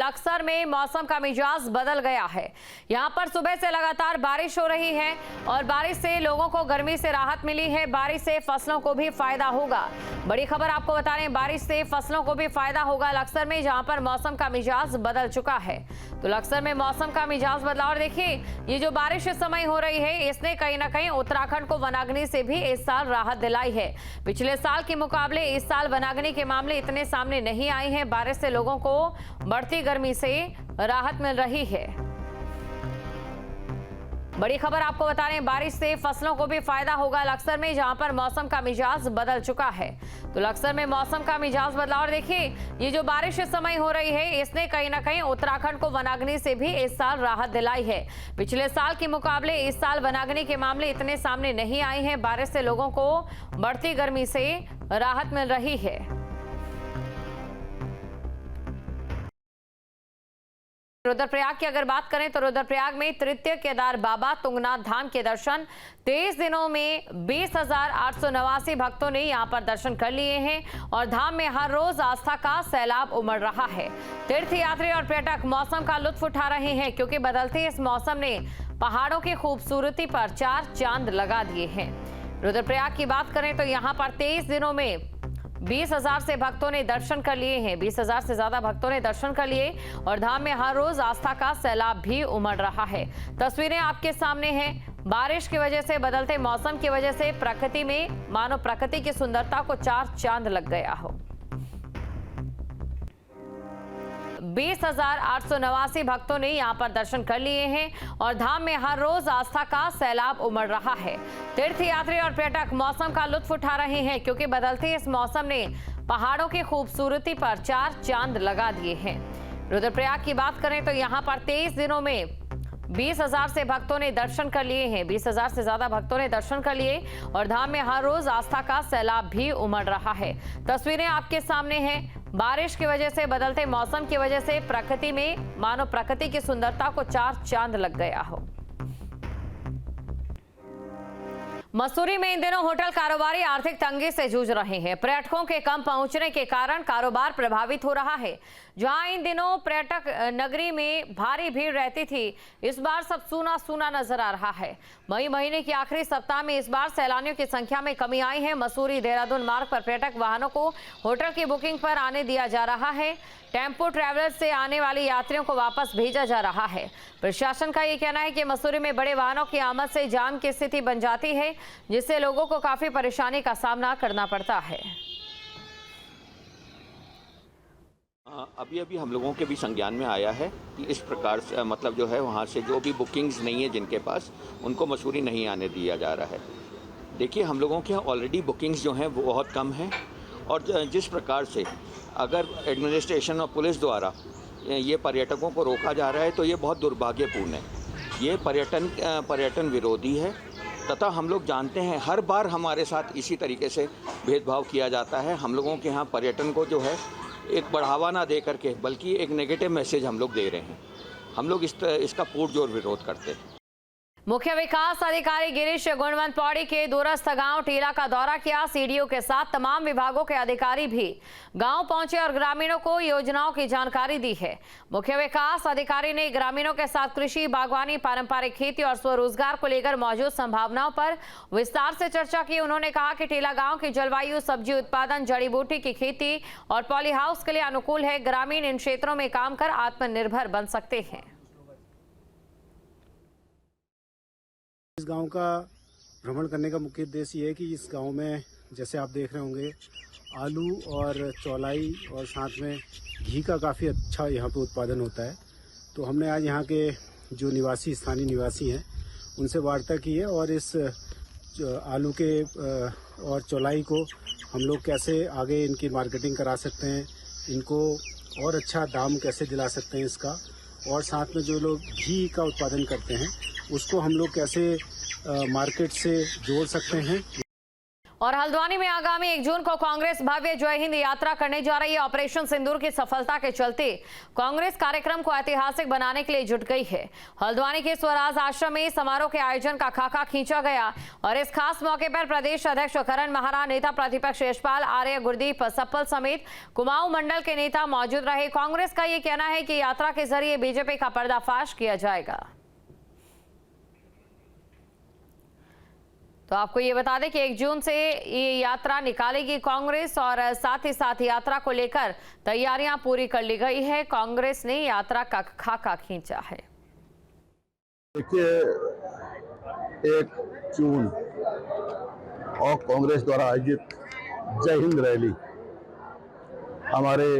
लक्सर में मौसम का मिजाज बदल गया है। यहां पर सुबह से लगातार बारिश हो रही है और बारिश से लोगों को गर्मी से राहत मिली है। बारिश से फसलों को भी फायदा होगा। बड़ी खबर आपको बता रहे हैं, बारिश से फसलों को भी फायदा होगा लक्सर में, जहां पर मौसम का मिजाज बदल चुका है। तो लक्सर में मौसम का मिजाज बदला और देखिए ये जो बारिश इस समय हो रही है इसने कहीं ना कहीं उत्तराखंड को वनाग्नि से भी इस साल राहत दिलाई है। पिछले साल के मुकाबले इस साल वनाग्नि के मामले इतने सामने नहीं आए हैं। बारिश से लोगों को बढ़ती गर्मी से राहत मिल रही है। बड़ी खबर आपको बता रहे हैं, बारिश से फसलों को भी फायदा होगा लक्सर में, जहां पर मौसम का मिजाज बदल चुका है। तो लक्सर में मौसम का मिजाज बदला और देखिए ये जो बारिश इस समय हो रही है इसने कहीं ना कहीं उत्तराखंड को वनाग्नि से भी इस साल राहत दिलाई है। पिछले साल के मुकाबले इस साल वनाग्नि के मामले इतने सामने नहीं आए हैं। बारिश से लोगों को बढ़ती गर्मी से राहत मिल रही है। रुद्रप्रयाग की अगर बात करें तो रुद्रप्रयाग में तृतीय केदार बाबा तुंगनाथ धाम के दर्शन 23 दिनों में 20,889 भक्तों ने यहां पर दर्शन कर लिए हैं और धाम में हर रोज आस्था का सैलाब उमड़ रहा है। तीर्थयात्री और पर्यटक मौसम का लुत्फ उठा रहे हैं क्योंकि बदलते इस मौसम ने पहाड़ों की खूबसूरती पर 4 चांद लगा दिए हैं। रुद्रप्रयाग की बात करें तो यहाँ पर 23 दिनों में 20,000 से भक्तों ने दर्शन कर लिए हैं। 20,000 से ज्यादा भक्तों ने दर्शन कर लिए और धाम में हर रोज आस्था का सैलाब भी उमड़ रहा है। तस्वीरें आपके सामने हैं। बारिश की वजह से, बदलते मौसम की वजह से प्रकृति में मानो प्रकृति की सुंदरता को 4 चांद लग गया हो। 20,889 भक्तों ने यहां पर दर्शन कर लिए हैं और धाम में हर रोज आस्था का सैलाब उमड़ रहा है। तीर्थयात्री और पर्यटक मौसम का लुत्फ उठा रहे हैं क्योंकि बदलते इस मौसम ने पहाड़ों की खूबसूरती पर 4 चांद लगा दिए हैं। रुद्रप्रयाग की बात करें तो यहाँ पर 23 दिनों में 20,000 से भक्तों ने दर्शन कर लिए हैं। 20,000 से ज्यादा भक्तों ने दर्शन कर लिए और धाम में हर रोज आस्था का सैलाब भी उमड़ रहा है। तस्वीरें आपके सामने हैं। बारिश की वजह से, बदलते मौसम की वजह से प्रकृति में मानो प्रकृति की सुंदरता को 4 चांद लग गया हो। मसूरी में इन दिनों होटल कारोबारी आर्थिक तंगी से जूझ रहे हैं। पर्यटकों के कम पहुंचने के कारण कारोबार प्रभावित हो रहा है। जहां इन दिनों पर्यटक नगरी में भारी भीड़ रहती थी, इस बार सब सूना सूना नजर आ रहा है। मई महीने के आखिरी सप्ताह में इस बार सैलानियों की संख्या में कमी आई है। मसूरी देहरादून मार्ग पर पर्यटक वाहनों को होटल की बुकिंग पर आने दिया जा रहा है। टेम्पो ट्रैवलर से आने वाले यात्रियों को वापस भेजा जा रहा है। प्रशासन का ये कहना है कि मसूरी में बड़े वाहनों की आमद से जाम की स्थिति बन जाती है, जिससे लोगों को काफी परेशानी का सामना करना पड़ता है। अभी हम लोगों के भी संज्ञान में आया है कि इस प्रकार से मतलब जो है वहाँ से जो भी बुकिंग्स नहीं है जिनके पास, उनको मसूरी नहीं आने दिया जा रहा है। देखिए हम लोगों के यहाँ ऑलरेडी बुकिंग्स जो हैं वो बहुत कम हैं और जिस प्रकार से अगर एडमिनिस्ट्रेशन और पुलिस द्वारा ये पर्यटकों को रोका जा रहा है तो ये बहुत दुर्भाग्यपूर्ण है। ये पर्यटन विरोधी है तथा हम लोग जानते हैं हर बार हमारे साथ इसी तरीके से भेदभाव किया जाता है। हम लोगों के यहाँ पर्यटन को जो है एक बढ़ावा ना दे करके बल्कि एक नेगेटिव मैसेज हम लोग दे रहे हैं। हम लोग इसका पुरजोर विरोध करते हैं। मुख्य विकास अधिकारी गिरीश गुणवंत पौड़ी के दूरस्थ गांव टीला का दौरा किया। सीडीओ के साथ तमाम विभागों के अधिकारी भी गांव पहुंचे और ग्रामीणों को योजनाओं की जानकारी दी है। मुख्य विकास अधिकारी ने ग्रामीणों के साथ कृषि, बागवानी, पारंपरिक खेती और स्वरोजगार को लेकर मौजूद संभावनाओं पर विस्तार से चर्चा की। उन्होंने कहा कि टीला गाँव की जलवायु सब्जी उत्पादन, जड़ी बूटी की खेती और पॉली हाउस के लिए अनुकूल है। ग्रामीण इन क्षेत्रों में काम कर आत्मनिर्भर बन सकते हैं। इस गांव का भ्रमण करने का मुख्य उद्देश्य ये है कि इस गांव में जैसे आप देख रहे होंगे आलू और चौलाई और साथ में घी का काफ़ी अच्छा यहाँ पे उत्पादन होता है। तो हमने आज यहाँ के जो स्थानीय निवासी हैं उनसे वार्ता की है और इस आलू के और चौलाई को हम लोग कैसे आगे इनकी मार्केटिंग करा सकते हैं, इनको और अच्छा दाम कैसे दिला सकते हैं इसका, और साथ में जो लोग घी का उत्पादन करते हैं उसको हम लोग कैसे मार्केट से जोड़ सकते हैं। और हल्द्वानी में आगामी 1 जून को कांग्रेस भव्य जय हिंद यात्रा करने जा रही है। ऑपरेशन सिंदूर की सफलता के चलते कांग्रेस कार्यक्रम को ऐतिहासिक बनाने के लिए जुट गई है। हल्द्वानी के स्वराज आश्रम में समारोह के आयोजन का खाका खींचा गया और इस खास मौके पर प्रदेश अध्यक्ष करण महारा, नेता प्रतिपक्ष यशपाल आर्य, गुरदीप सप्पल समेत कुमाऊं मंडल के नेता मौजूद रहे। कांग्रेस का ये कहना है कि यात्रा के जरिए बीजेपी का पर्दाफाश किया जाएगा। तो आपको ये बता दें कि 1 जून से ये यात्रा निकालेगी कांग्रेस और साथ ही साथ यात्रा को लेकर तैयारियां पूरी कर ली गई है। कांग्रेस ने यात्रा का खाका खींचा है। देखिए, 1 जून और कांग्रेस द्वारा आयोजित जय हिंद रैली हमारे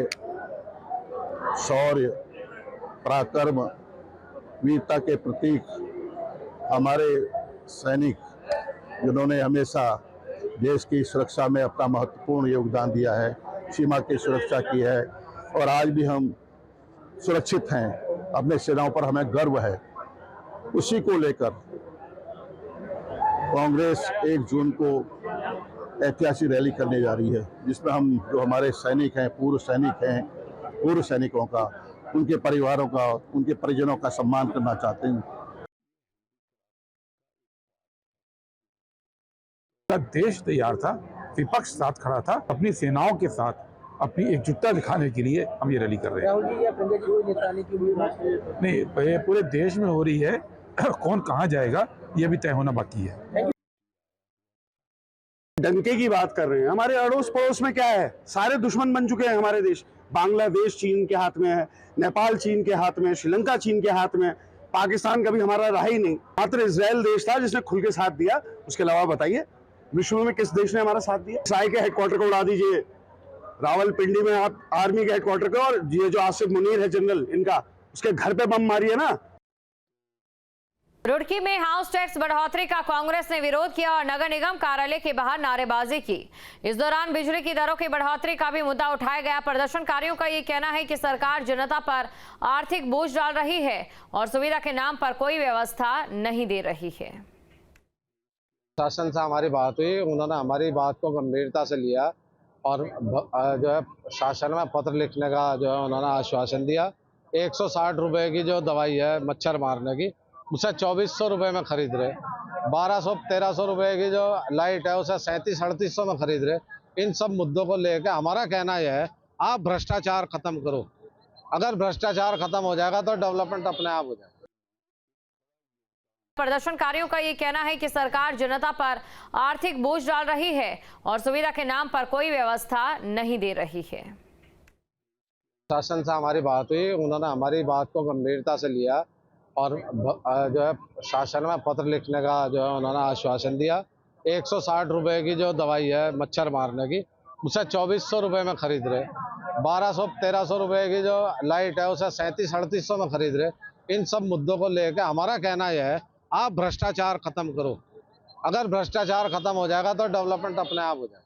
शौर्य, पराक्रम, वीरता के प्रतीक हमारे सैनिक जिन्होंने हमेशा देश की सुरक्षा में अपना महत्वपूर्ण योगदान दिया है, सीमा की सुरक्षा की है और आज भी हम सुरक्षित हैं, अपने सेनाओं पर हमें गर्व है। उसी को लेकर कांग्रेस 1 जून को ऐतिहासिक रैली करने जा रही है, जिसमें हम जो हमारे सैनिक हैं, पूर्व सैनिक हैं, पूर्व सैनिकों का, उनके परिवारों का, उनके परिजनों का सम्मान करना चाहते हैं। देश तैयार था, विपक्ष साथ खड़ा था, अपनी सेनाओं के साथ अपनी एकजुटता दिखाने के लिए हम ये रैली कर रहे हैं। नहीं, ये पूरे देश में हो रही है, कौन कहाँ जाएगा ये भी तय होना बाकी है। डंके की बात कर रहे हैं, हमारे अड़ोस पड़ोस में क्या है, सारे दुश्मन बन चुके हैं हमारे देश। बांग्लादेश चीन के हाथ में है, नेपाल चीन के हाथ में, श्रीलंका चीन के हाथ में, पाकिस्तान कभी हमारा रहा ही नहीं। मात्र इजराइल देश था जिसने खुल के साथ दिया। उसके अलावा बताइए विश्व में किस देश ने हमारा साथ दिया? साई के हेडक्वार्टर को उड़ा दीजिए, रावलपिंडी में आप आर्मी के हेडक्वार्टर को, और ये जो आसिफ मुनीर है जनरल, इनका उसके घर पे बम मारिए ना। रुड़की में हाउस टैक्स बढ़ोतरी का कांग्रेस ने विरोध किया और नगर निगम कार्यालय के बाहर नारेबाजी की। इस दौरान बिजली की दरों की बढ़ोतरी का भी मुद्दा उठाया गया। प्रदर्शनकारियों का ये कहना है कि सरकार जनता पर आर्थिक बोझ डाल रही है और सुविधा के नाम पर कोई व्यवस्था नहीं दे रही है। शासन से हमारी बात हुई, उन्होंने हमारी बात को गंभीरता से लिया और जो है शासन में पत्र लिखने का जो है उन्होंने आश्वासन दिया। 160 रुपए की जो दवाई है मच्छर मारने की, उसे 2400 रुपये में खरीद रहे। 1200-1300 रुपये की जो लाइट है उसे 3700-3800 में खरीद रहे। इन सब मुद्दों को लेकर हमारा कहना यह है, आप भ्रष्टाचार खत्म करो। अगर भ्रष्टाचार खत्म हो जाएगा तो डेवलपमेंट अपने आप हो जाएगा। प्रदर्शनकारियों का ये कहना है कि सरकार जनता पर आर्थिक बोझ डाल रही है और सुविधा के नाम पर कोई व्यवस्था नहीं दे रही है। शासन से हमारी बात हुई, उन्होंने हमारी बात को गंभीरता से लिया और जो है शासन में पत्र लिखने का जो है उन्होंने आश्वासन दिया। 160 रुपये की जो दवाई है मच्छर मारने की, उसे 2400 रुपये में खरीद रहे। 1200-1300 रुपये की जो लाइट है उसे 3700-3800 में खरीद रहे। इन सब मुद्दों को लेकर हमारा कहना यह है, आप भ्रष्टाचार खत्म करो। अगर भ्रष्टाचार खत्म हो जाएगा तो डेवलपमेंट अपने आप हो जाएगा।